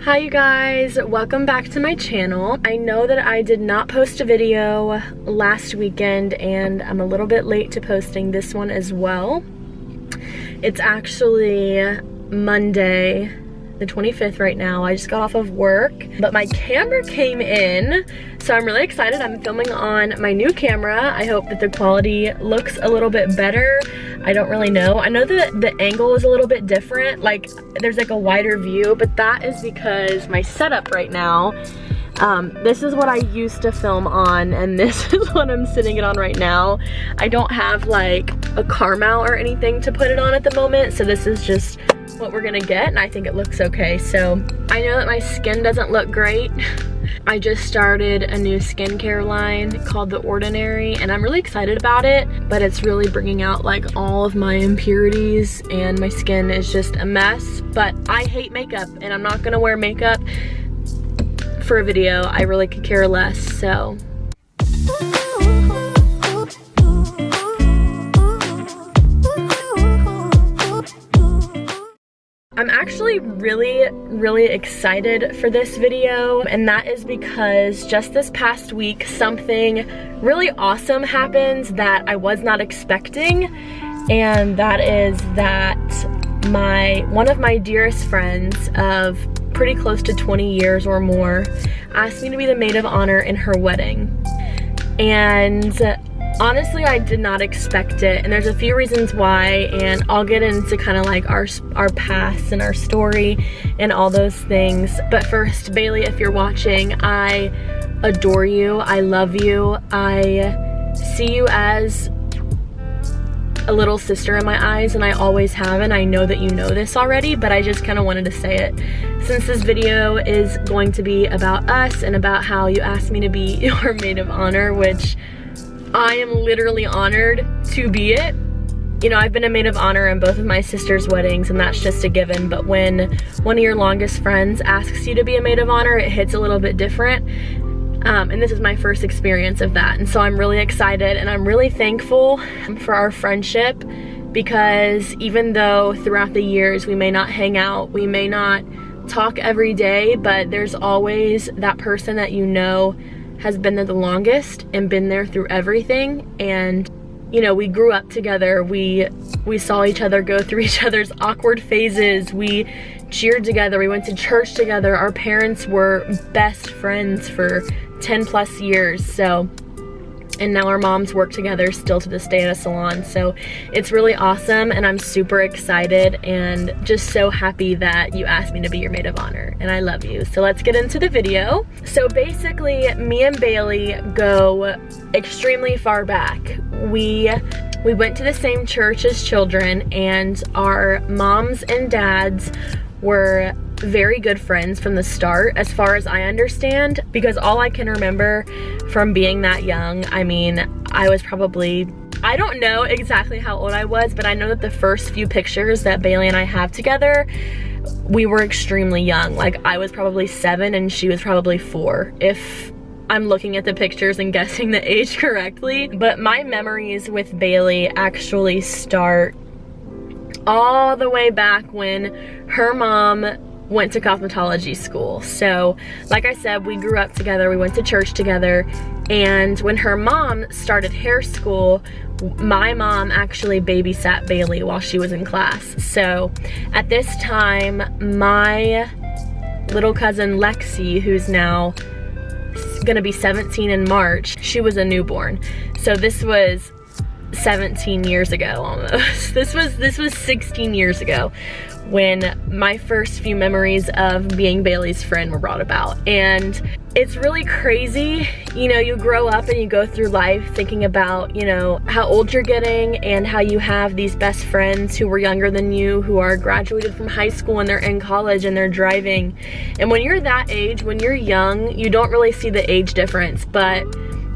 Hi you guys, welcome back to my channel. I know that I did not post a video last weekend and I'm a little bit late to posting this one as well. It's actually Monday the 25th right now. I just got off of work, but my camera came in, so I'm really excited. I'm filming on my new camera. I hope that the quality looks a little bit better. I don't really know. I know that the angle is a little bit different, like there's like a wider view, but that is because my setup right now, this is what I used to film on and this is what I'm sitting it on right now. I don't have like a car mount or anything to put it on at the moment, so this is just what we're gonna get, and I think it looks okay. So I know that my skin doesn't look great. I just started a new skincare line called The Ordinary and I'm really excited about it, but it's really bringing out like all of my impurities and my skin is just a mess. But I hate makeup and I'm not gonna wear makeup for a video. I really could care less, so. I'm actually really excited for this video, and that is because just this past week something really awesome happened that I was not expecting, and that is that one of my dearest friends of pretty close to 20 years or more asked me to be the maid of honor in her wedding. And honestly, I did not expect it, and there's a few reasons why, and I'll get into kind of like our past and our story and all those things. But first, Bailey, if you're watching, I adore you, I love you, I see you as a little sister in my eyes, and I always have, and I know that you know this already, but I just kind of wanted to say it since this video is going to be about us and about how you asked me to be your maid of honor, which I am literally honored to be it. You know, I've been a maid of honor in both of my sister's weddings, and that's just a given, but when one of your longest friends asks you to be a maid of honor, it hits a little bit different. And this is my first experience of that, and so I'm really excited and I'm really thankful for our friendship, because even though throughout the years we may not hang out, we may not talk every day, but there's always that person that you know has been there the longest and been there through everything. And you know, we grew up together, we saw each other go through each other's awkward phases, we cheered together, we went to church together, our parents were best friends for 10+ years, so, and now our moms work together still to this day at a salon. So it's really awesome, and I'm super excited and just so happy that you asked me to be your maid of honor, and I love you. So let's get into the video. So basically, me and Bailey go extremely far back. We went to the same church as children, and our moms and dads were very good friends from the start, as far as I understand, because all I can remember from being that young, I mean, I was probably, I don't know exactly how old I was, but I know that the first few pictures that Bailey and I have together, we were extremely young. Like, I was probably 7 and she was probably 4, if I'm looking at the pictures and guessing the age correctly. But my memories with Bailey actually start all the way back when her mom went to cosmetology school. So like I said, we grew up together, we went to church together, and when her mom started hair school, my mom actually babysat Bailey while she was in class. So at this time, my little cousin Lexi, who's now gonna be 17 in March, she was a newborn. So this was 17 years ago almost. This was 16 years ago when my first few memories of being Bailey's friend were brought about. And it's really crazy, you know, you grow up and you go through life thinking about, you know, how old you're getting and how you have these best friends who were younger than you, who are graduated from high school and they're in college and they're driving. And when you're that age, when you're young, you don't really see the age difference. But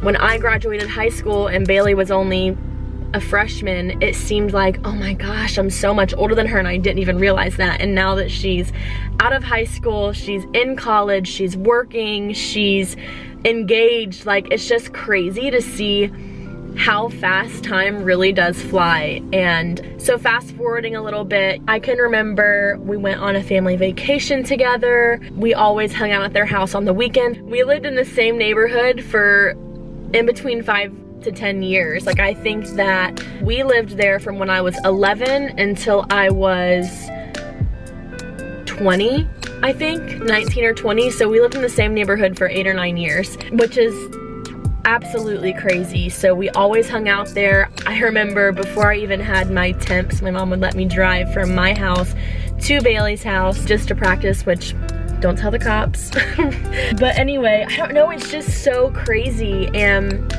when I graduated high school and Bailey was only a freshman, it seemed like, oh my gosh, I'm so much older than her, and I didn't even realize that. And now that she's out of high school, she's in college, she's working, she's engaged, like, it's just crazy to see how fast time really does fly. And so fast forwarding a little bit, I can remember we went on a family vacation together. We always hung out at their house on the weekend. We lived in the same neighborhood for in between 5 to 10 years. Like, I think that we lived there from when I was 11 until I was 20, I think, 19 or 20. So we lived in the same neighborhood for 8 or 9 years, which is absolutely crazy. So we always hung out there. I remember before I even had my temps, my mom would let me drive from my house to Bailey's house just to practice, which don't tell the cops. But anyway, I don't know, it's just so crazy. And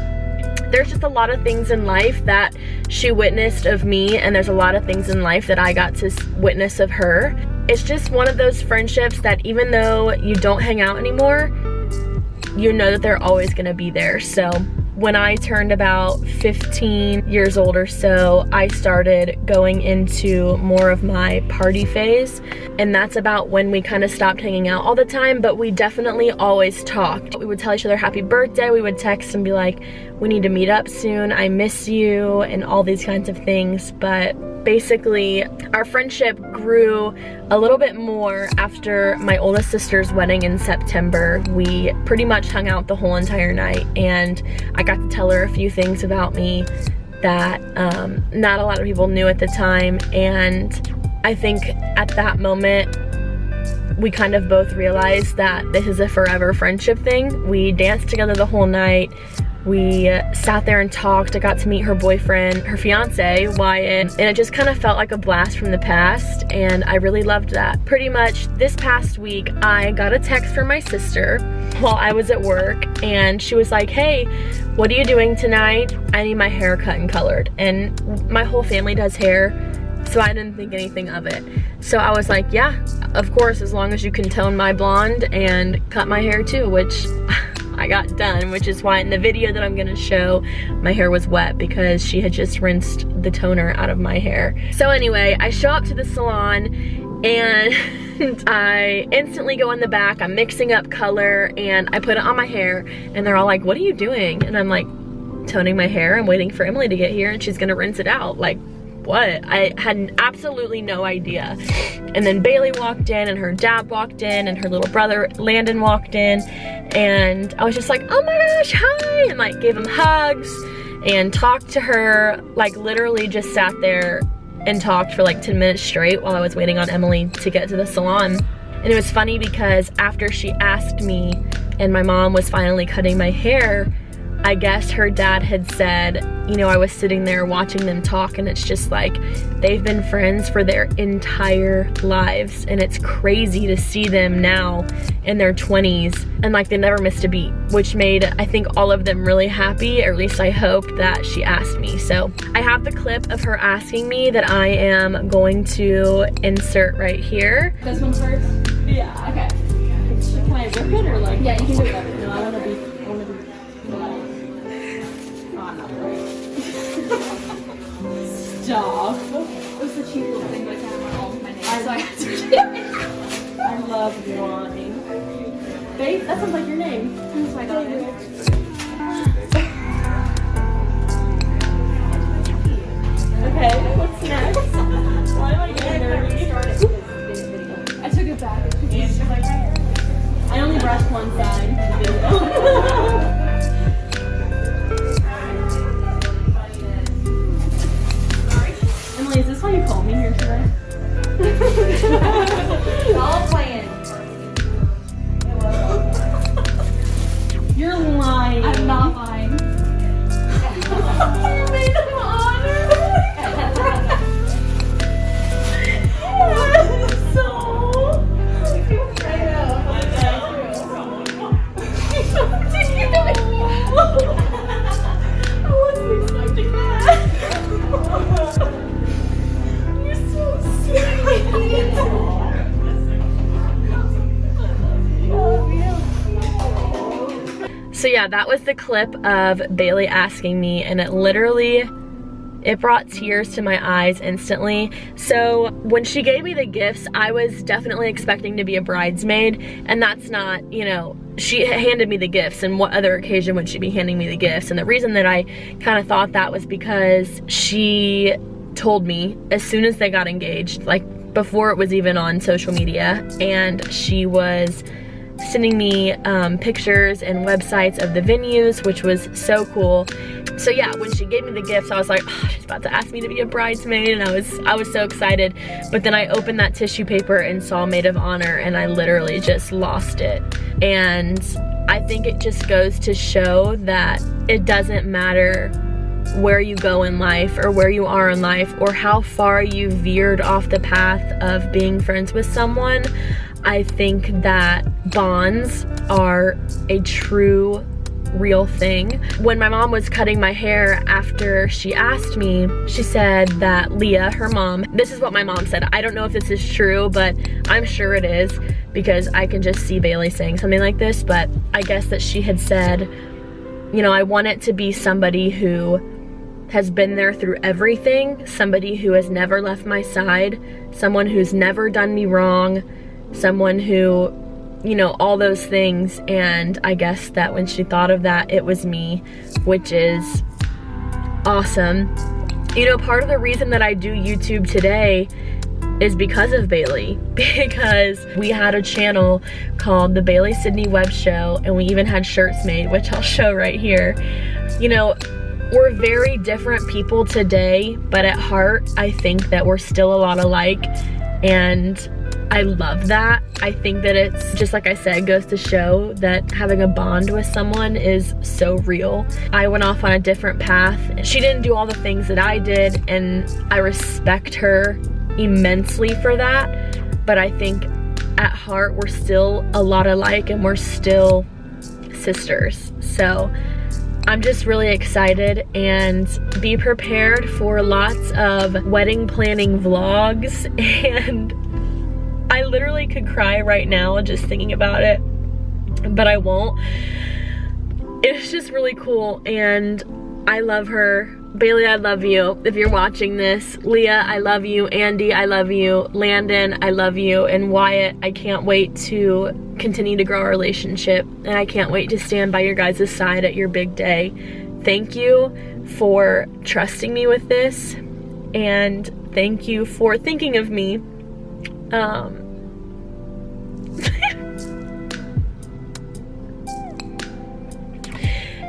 there's just a lot of things in life that she witnessed of me, and there's a lot of things in life that I got to witness of her. It's just one of those friendships that even though you don't hang out anymore, you know that they're always gonna be there. So when I turned about 15 years old or so, I started going into more of my party phase. And that's about when we kind of stopped hanging out all the time, but we definitely always talked. We would tell each other happy birthday, we would text and be like, we need to meet up soon, I miss you, and all these kinds of things. But basically, our friendship grew a little bit more after my oldest sister's wedding in September. We pretty much hung out the whole entire night, and I got to tell her a few things about me that not a lot of people knew at the time. And I think at that moment, we kind of both realized that this is a forever friendship thing. We danced together the whole night. We sat there and talked. I got to meet her boyfriend, her fiance, Wyatt, and it just kind of felt like a blast from the past, and I really loved that. Pretty much this past week, I got a text from my sister while I was at work, and she was like, hey, what are you doing tonight? I need my hair cut and colored. And my whole family does hair, so I didn't think anything of it. So I was like, yeah, of course, as long as you can tone my blonde and cut my hair too, which I got done, which is why in the video that I'm gonna show, my hair was wet because she had just rinsed the toner out of my hair. So anyway, I show up to the salon and I instantly go in the back, I'm mixing up color and I put it on my hair and they're all like, what are you doing? And I'm like, toning my hair. I'm waiting for Emily to get here and she's gonna rinse it out. Like, what? I had absolutely no idea. And then Bailey walked in and her dad walked in and her little brother Landon walked in, and I was just like, oh my gosh, hi, and like gave him hugs and talked to her, like literally just sat there and talked for like 10 minutes straight while I was waiting on Emily to get to the salon. And it was funny because after she asked me and my mom was finally cutting my hair, I guess her dad had said, you know, I was sitting there watching them talk, and it's just like they've been friends for their entire lives, and it's crazy to see them now in their 20s and like they never missed a beat, which made, I think, all of them really happy, or at least I hoped that she asked me. So I have the clip of her asking me that I am going to insert right here. This one first? Yeah. Okay. Can I rip it or like? Yeah, you can do whatever. No, I want to be. Stop. It was the cheap little thing that I had all my names. I love wine. Babe, that sounds like your name. That's my daughter. Okay, what's next? Why am I getting nervous? I took it back. I only brushed one side. Is this why you called me here today? All playing. You're lying. I'm not lying. You're Maid of Honor. So. I wasn't expecting that. So yeah, that was the clip of Bailey asking me, and it literally It brought tears to my eyes instantly. So when she gave me the gifts, I was definitely expecting to be a bridesmaid, and that's not, you know, she handed me the gifts, and what other occasion would she be handing me the gifts? And the reason that I kind of thought that was because she told me as soon as they got engaged, like before it was even on social media, and she was sending me pictures and websites of the venues, which was so cool. So yeah, when she gave me the gifts, I was like, oh, she's about to ask me to be a bridesmaid, and I was so excited. But then I opened that tissue paper and saw Maid of Honor, and I literally just lost it. And I think it just goes to show that it doesn't matter where you go in life or where you are in life or how far you veered off the path of being friends with someone. I think that bonds are a true, real thing. When my mom was cutting my hair after she asked me, she said that Leah, her mom, this is what my mom said. I don't know if this is true, but I'm sure it is because I can just see Bailey saying something like this, but I guess that she had said, you know, I want it to be somebody who has been there through everything, somebody who has never left my side, someone who's never done me wrong, someone who, you know, all those things. And I guess that when she thought of that, it was me, which is awesome. You know, part of the reason that I do YouTube today is because of Bailey, because we had a channel called The Bailey Sydney Web Show, and we even had shirts made, which I'll show right here. You know, we're very different people today, but at heart, I think that we're still a lot alike, and I love that. I think that it's, just like I said, goes to show that having a bond with someone is so real. I went off on a different path. She didn't do all the things that I did, and I respect her immensely for that, but I think at heart, we're still a lot alike, and we're still sisters. So I'm just really excited, and be prepared for lots of wedding planning vlogs, and I literally could cry right now just thinking about it, but I won't. It's just really cool, and I love her. Bailey, I love you if you're watching this. Leah, I love you. Andy, I love you. Landon, I love you. And Wyatt, I can't wait to continue to grow our relationship, and I can't wait to stand by your guys' side at your big day. Thank you for trusting me with this, and thank you for thinking of me.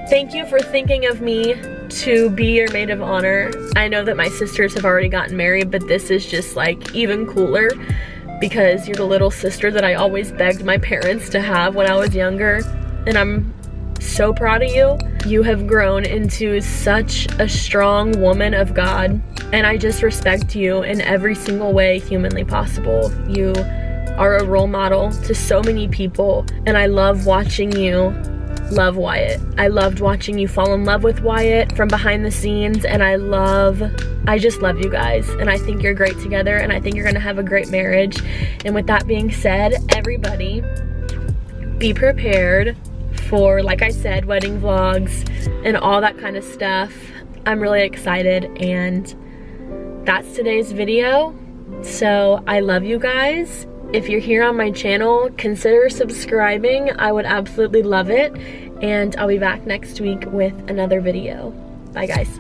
Thank you for thinking of me to be your maid of honor. I know that my sisters have already gotten married, but this is just like even cooler because you're the little sister that I always begged my parents to have when I was younger, and I'm so proud of you. You have grown into such a strong woman of God, and I just respect you in every single way humanly possible. You are a role model to so many people, and I love watching you love Wyatt. I loved watching you fall in love with Wyatt from behind the scenes, and I just love you guys, and I think you're great together, and I think you're gonna have a great marriage. And with that being said, everybody be prepared for, like I said, wedding vlogs and all that kind of stuff. I'm really excited, and that's today's video. So I love you guys. If you're here on my channel, consider subscribing. I would absolutely love it. And I'll be back next week with another video. Bye guys.